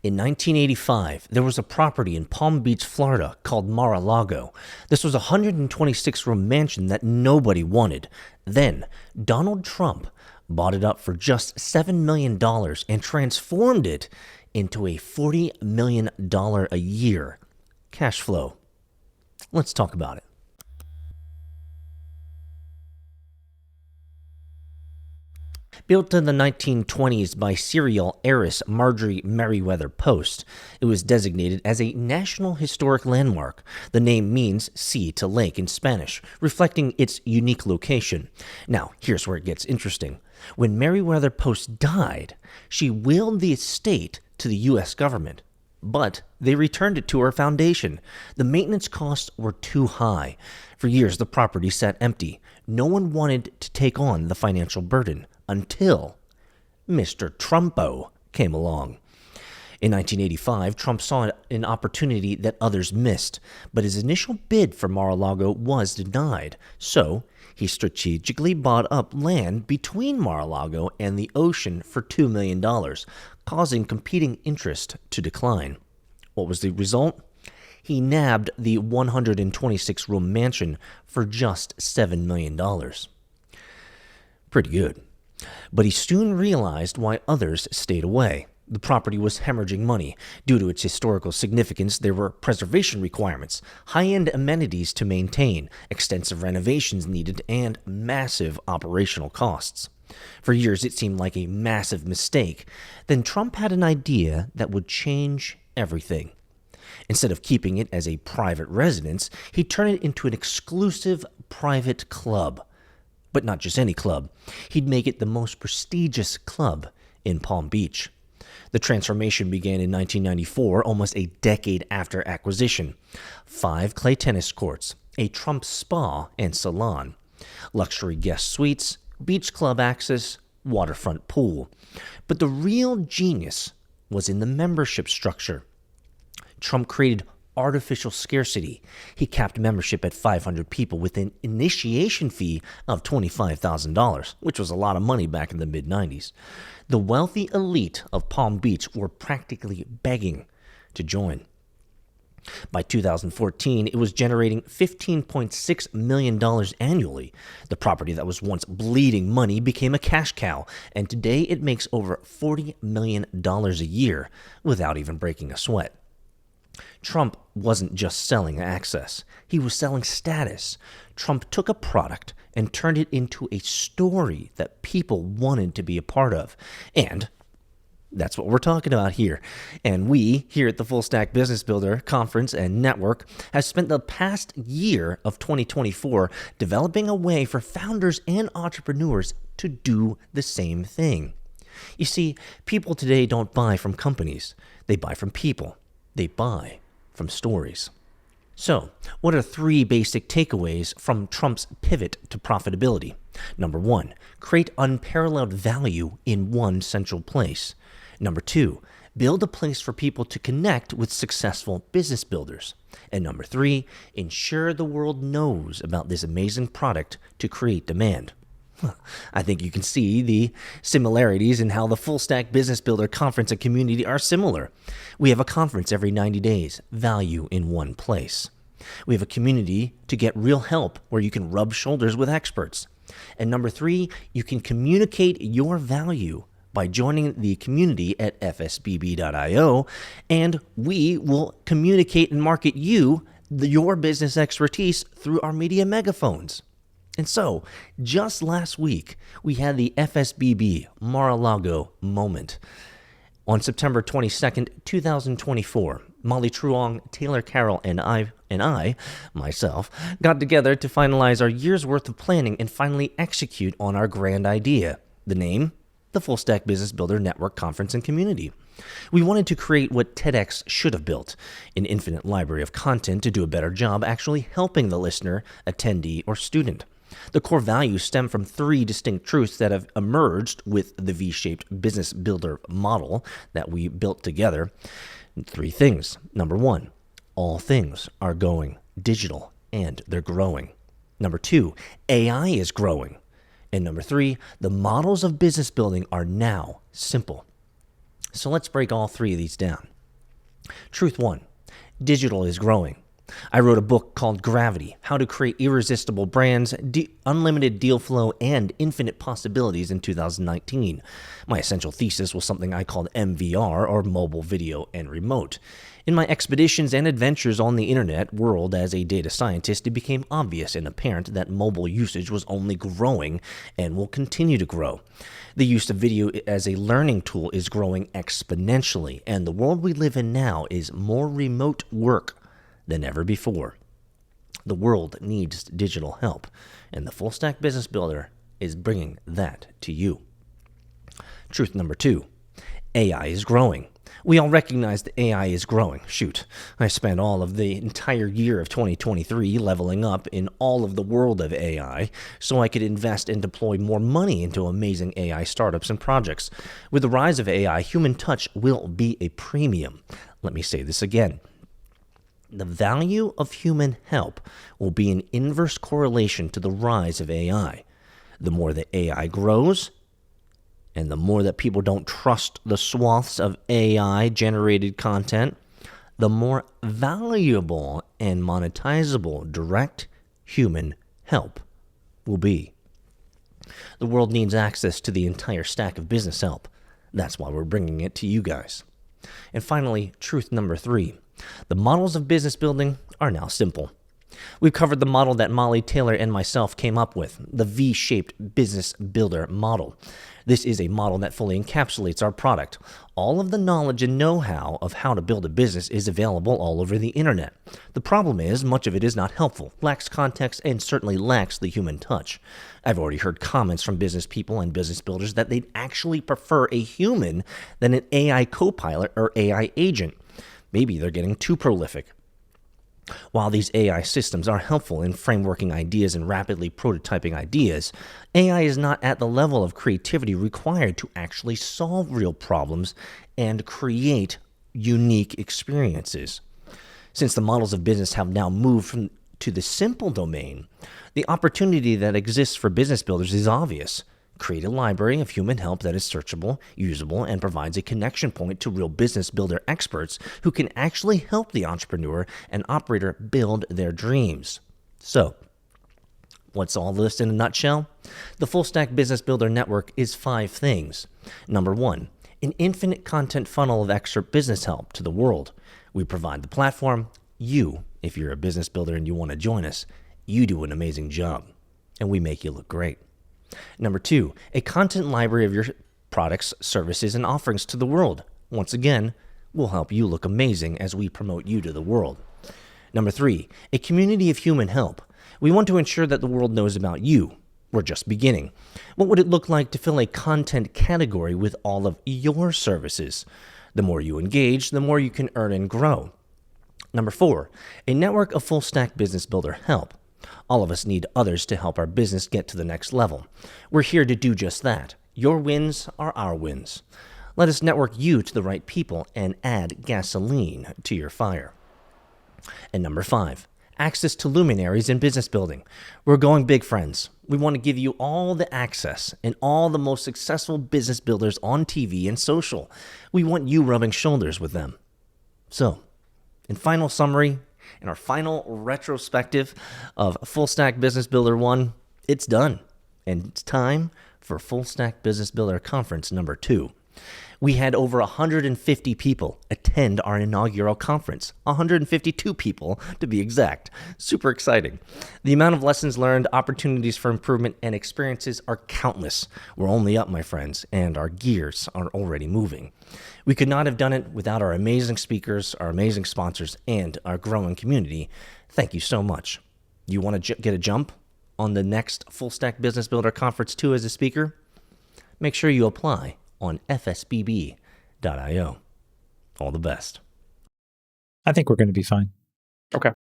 In 1985, there was a property in Palm Beach, Florida called Mar-a-Lago. This was a 126-room mansion that nobody wanted. Then, Donald Trump bought it up for just $7 million and transformed it into a $40 million a year cash flow. Let's talk about it. Built in the 1920s by serial heiress Marjorie Merriweather Post, it was designated as a National Historic Landmark. The name means sea to lake in Spanish, reflecting its unique location. Now, here's where it gets interesting. When Merriweather Post died, she willed the estate to the U.S. government, but they returned it to her foundation. The maintenance costs were too high. For years, the property sat empty. No one wanted to take on the financial burden until Mr. Trumpo came along. In 1985, Trump saw an opportunity that others missed, but his initial bid for Mar-a-Lago was denied. So, he strategically bought up land between Mar-a-Lago and the ocean for $2 million, causing competing interest to decline. What was the result? He nabbed the 126-room mansion for just $7 million. Pretty good. But he soon realized why others stayed away. The property was hemorrhaging money. Due to its historical significance, there were preservation requirements, high-end amenities to maintain, extensive renovations needed, and massive operational costs. For years, it seemed like a massive mistake. Then Trump had an idea that would change everything. Instead of keeping it as a private residence, he turned it into an exclusive private club. But not just any club. He'd make it the most prestigious club in Palm Beach. The transformation began in 1994, almost a decade after acquisition. 5 clay tennis courts, a Trump spa and salon, luxury guest suites, beach club access, waterfront pool. But the real genius was in the membership structure. Trump created artificial scarcity. He capped membership at 500 people with an initiation fee of $25,000, which was a lot of money back in the mid-90s. The wealthy elite of Palm Beach were practically begging to join. By 2014, it was generating $15.6 million annually. The property that was once bleeding money became a cash cow, and today it makes over $40 million a year without even breaking a sweat. Trump wasn't just selling access. He was selling status. Trump took a product and turned it into a story that people wanted to be a part of. And that's what we're talking about here. And we, here at the Full Stack Business Builder Conference and Network, have spent the past year of 2024 developing a way for founders and entrepreneurs to do the same thing. You see, people today don't buy from companies. They buy from people. They buy from stories. So, what are 3 basic takeaways from Trump's pivot to profitability? Number 1, create unparalleled value in one central place. Number 2, build a place for people to connect with successful business builders. And number 3, ensure the world knows about this amazing product to create demand. I think you can see the similarities in how the Full Stack Business Builder Conference and community are similar. We have a conference every 90 days, value in one place. We have a community to get real help where you can rub shoulders with experts. And number 3, you can communicate your value by joining the community at FSBB.io, and we will communicate and market your business expertise through our media megaphones. And so, just last week, we had the FSBB Mar-a-Lago moment. On September 22nd, 2024, Molly Truong, Taylor Carroll, and I, myself, got together to finalize our year's worth of planning and finally execute on our grand idea. The name? The Full Stack Business Builder Network Conference and Community. We wanted to create what TEDx should have built, an infinite library of content to do a better job actually helping the listener, attendee, or student. The core values stem from 3 distinct truths that have emerged with the V-shaped business builder model that we built together. 3 things. Number 1, all things are going digital and they're growing. Number 2, AI is growing. And number 3, the models of business building are now simple. So let's break all three of these down. Truth one, digital is growing. I wrote a book called Gravity, How to Create Irresistible Brands, Unlimited Deal Flow, and Infinite Possibilities in 2019. My essential thesis was something I called MVR, or Mobile, Video, and Remote. In my expeditions and adventures on the internet world as a data scientist, it became obvious and apparent that mobile usage was only growing and will continue to grow. The use of video as a learning tool is growing exponentially, and the world we live in now is more remote work than ever before. The world needs digital help, and the Full Stack Business Builder is bringing that to you. Truth number two, AI is growing. We all recognize that AI is growing. Shoot, I spent all of the entire year of 2023 leveling up in all of the world of AI so I could invest and deploy more money into amazing AI startups and projects. With the rise of AI, human touch will be a premium. Let me say this again. The value of human help will be in inverse correlation to the rise of AI. The more that AI grows, and the more that people don't trust the swaths of AI-generated content, the more valuable and monetizable direct human help will be. The world needs access to the entire stack of business help. That's why we're bringing it to you guys. And finally, truth number three. The models of business building are now simple. We've covered the model that Molly Taylor and myself came up with, the V-shaped business builder model. This is a model that fully encapsulates our product. All of the knowledge and know-how of how to build a business is available all over the internet. The problem is, much of it is not helpful, lacks context, and certainly lacks the human touch. I've already heard comments from business people and business builders that they'd actually prefer a human than an AI co-pilot or AI agent. Maybe they're getting too prolific. While these AI systems are helpful in frameworking ideas and rapidly prototyping ideas, AI is not at the level of creativity required to actually solve real problems and create unique experiences. Since the models of business have now moved to the simple domain, the opportunity that exists for business builders is obvious. Create a library of human help that is searchable, usable, and provides a connection point to real business builder experts who can actually help the entrepreneur and operator build their dreams. So, what's all this in a nutshell? The Full Stack Business Builder Network is 5 things. Number 1, an infinite content funnel of expert business help to the world. We provide the platform. You, if you're a business builder and you want to join us, you do an amazing job, and we make you look great. Number 2, a content library of your products, services, and offerings to the world. Once again, we'll help you look amazing as we promote you to the world. Number 3, a community of human help. We want to ensure that the world knows about you. We're just beginning. What would it look like to fill a content category with all of your services? The more you engage, the more you can earn and grow. Number 4, a network of full stack business builder help. All of us need others to help our business get to the next level. We're here to do just that. Your wins are our wins. Let us network you to the right people and add gasoline to your fire. And number 5, access to luminaries in business building. We're going big, friends. We want to give you all the access and all the most successful business builders on TV and social. We want you rubbing shoulders with them. So, in final summary, in our final retrospective of Full Stack Business Builder 1, it's done. And it's time for Full Stack Business Builder Conference number 2. We had over 150 people attend our inaugural conference. 152 people, to be exact. Super exciting. The amount of lessons learned, opportunities for improvement, and experiences are countless. We're only up, my friends, and our gears are already moving. We could not have done it without our amazing speakers, our amazing sponsors, and our growing community. Thank you so much. You want to get a jump on the next Full Stack Business Builder Conference 2 as a speaker? Make sure you apply on FSBB.io. All the best. I think we're going to be fine. Okay.